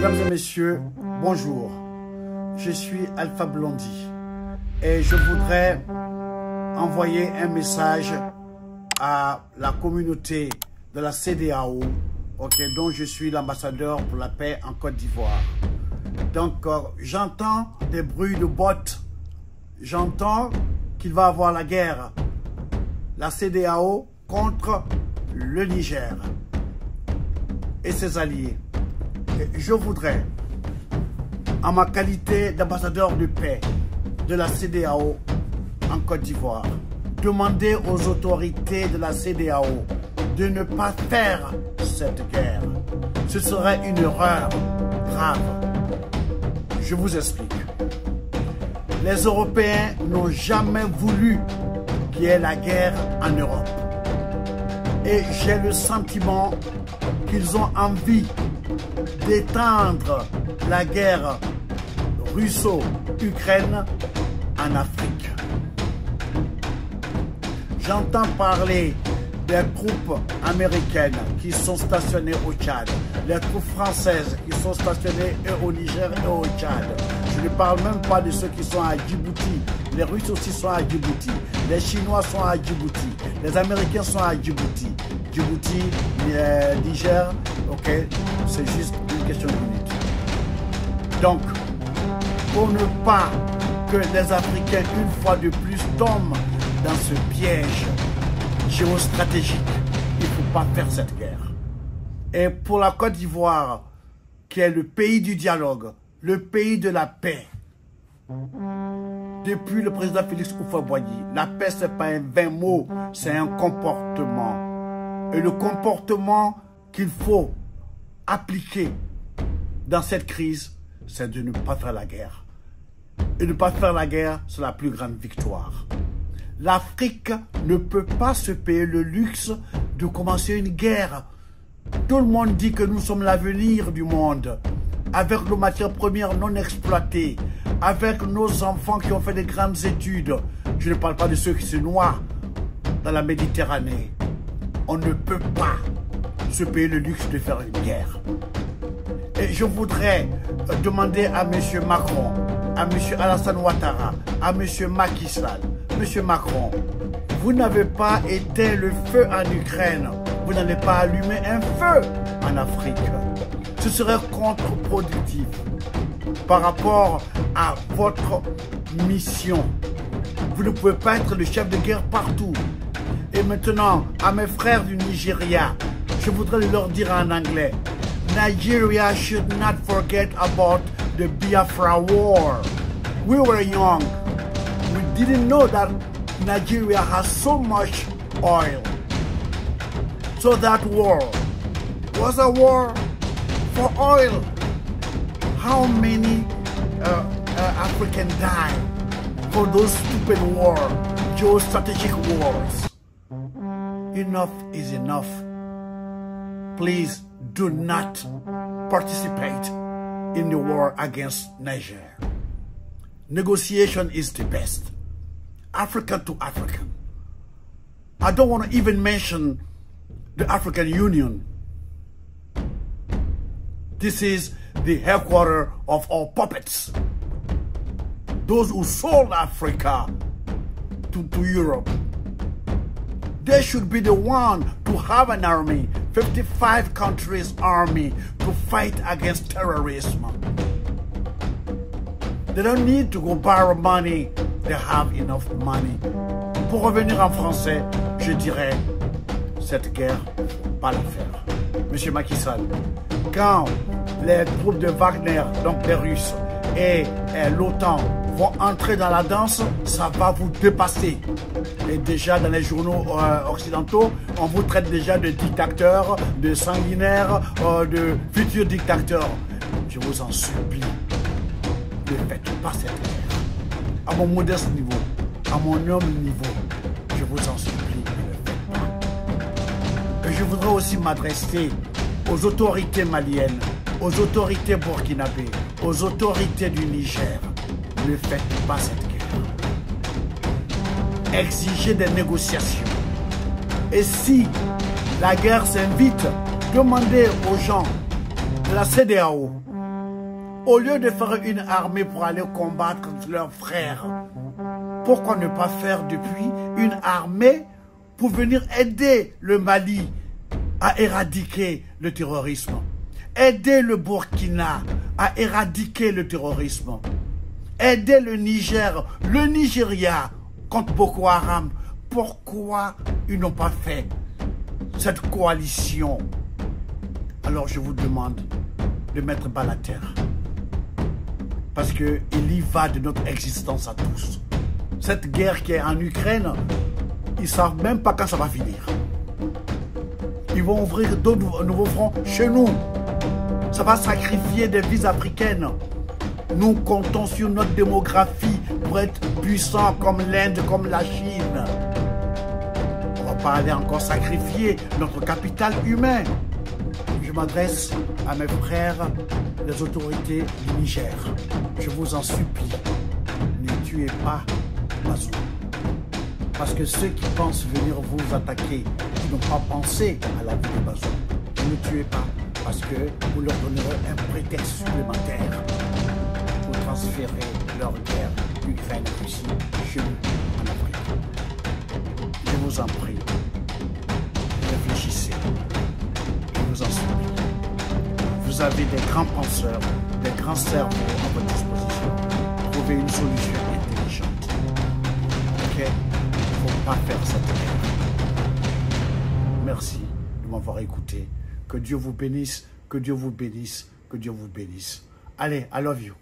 Mesdames et messieurs, bonjour. Je suis Alpha Blondy et je voudrais envoyer un message à la communauté de la CEDEAO, dont je suis l'ambassadeur pour la paix en Côte d'Ivoire. Donc, j'entends des bruits de bottes. J'entends qu'il va y avoir la guerre. La CEDEAO contre le Niger et ses alliés. Et je voudrais, en ma qualité d'ambassadeur de paix de la CEDEAO en Côte d'Ivoire, demander aux autorités de la CEDEAO de ne pas faire cette guerre. Ce serait une erreur grave. Je vous explique. Les Européens n'ont jamais voulu qu'il y ait la guerre en Europe. Et j'ai le sentiment qu'ils ont envie d'étendre la guerre russo-ukraine en Afrique. J'entends parler des troupes américaines qui sont stationnées au Tchad, les troupes françaises qui sont stationnées au Niger et au Tchad. Je ne parle même pas de ceux qui sont à Djibouti. Les Russes aussi sont à Djibouti. Les Chinois sont à Djibouti. Les Américains sont à Djibouti. Djibouti, Niger, ok, c'est juste une question de minutes. Donc, pour ne pas que les Africains, une fois de plus, tombent dans ce piège géostratégique, il ne faut pas faire cette guerre. Et pour la Côte d'Ivoire, qui est le pays du dialogue, le pays de la paix, depuis le président Félix Houphouët-Boigny, la paix, ce n'est pas un vain mot, c'est un comportement. Et le comportement qu'il faut appliquer dans cette crise, c'est de ne pas faire la guerre. Et ne pas faire la guerre, c'est la plus grande victoire. L'Afrique ne peut pas se payer le luxe de commencer une guerre. Tout le monde dit que nous sommes l'avenir du monde, avec nos matières premières non exploitées, avec nos enfants qui ont fait des grandes études. Je ne parle pas de ceux qui se noient dans la Méditerranée. On ne peut pas se payer le luxe de faire une guerre. Et je voudrais demander à M. Macron, à M. Alassane Ouattara, à M. Macky Sall, M. Macron, vous n'avez pas éteint le feu en Ukraine, vous n'allez pas allumer un feu en Afrique. Ce serait contre-productif par rapport à votre mission. Vous ne pouvez pas être le chef de guerre partout. Et maintenant, à mes frères du Nigeria, je voudrais leur dire en anglais, Nigeria should not forget about the Biafra war. We were young. We didn't know that Nigeria has so much oil. So that war was a war for oil. How many Africans died for those stupid wars, geostrategic wars? Enough is enough. Please do not participate in the war against Niger. Negotiation is the best. African to African. I don't want to even mention the African Union. This is the headquarters of all puppets. Those who sold Africa to Europe. They should be the one to have an army, 55 countries army, to fight against terrorism. They don't need to go borrow money. They have enough money. Pour revenir en français, je dirais, cette guerre, pas la faire. Monsieur Macky Sall, quand les troupes de Wagner, donc les Russes, et l'OTAN vont entrer dans la danse, ça va vous dépasser. Et déjà dans les journaux occidentaux, on vous traite déjà de dictateurs, de sanguinaires, de futurs dictateurs. Je vous en supplie, ne faites pas cette guerre. À mon modeste niveau, à mon humble niveau, je vous en supplie, ne le faites pas. Et je voudrais aussi m'adresser aux autorités maliennes, aux autorités burkinabées, aux autorités du Niger. Ne faites pas cette guerre. Exigez des négociations. Et si la guerre s'invite, demandez aux gens de la CEDEAO Au lieu de faire une armée pour aller combattre leurs frères, pourquoi ne pas faire depuis une armée pour venir aider le Mali à éradiquer le terrorisme, aider le Burkina à éradiquer le terrorisme, aider le Niger, le Nigeria contre Boko Haram. Pourquoi ils n'ont pas fait cette coalition? Alors je vous demande de mettre bas la terre. Parce qu'il y va de notre existence à tous. Cette guerre qui est en Ukraine, ils ne savent même pas quand ça va finir. Ils vont ouvrir d'autres nouveaux fronts chez nous. Ça va sacrifier des vies africaines. Nous comptons sur notre démographie pour être puissants comme l'Inde, comme la Chine. On ne va pas aller encore sacrifier notre capital humain. Je m'adresse à mes frères, les autorités du Niger. Je vous en supplie, ne tuez pas Bazoum. Parce que ceux qui pensent venir vous attaquer, qui n'ont pas pensé à la vie de Bazoum, ne tuez pas, parce que vous leur donnerez un prétexte supplémentaire pour transférer leur guerre Ukraine-Russie chez nous en Afrique. Je vous en prie, réfléchissez, je vous en supplie. Vous avez des grands penseurs, des grands cerveaux à votre disposition. Trouvez une solution intelligente. Ok? Il ne faut pas faire cette guerre. Merci de m'avoir écouté. Que Dieu vous bénisse, que Dieu vous bénisse, que Dieu vous bénisse. Allez, I love you.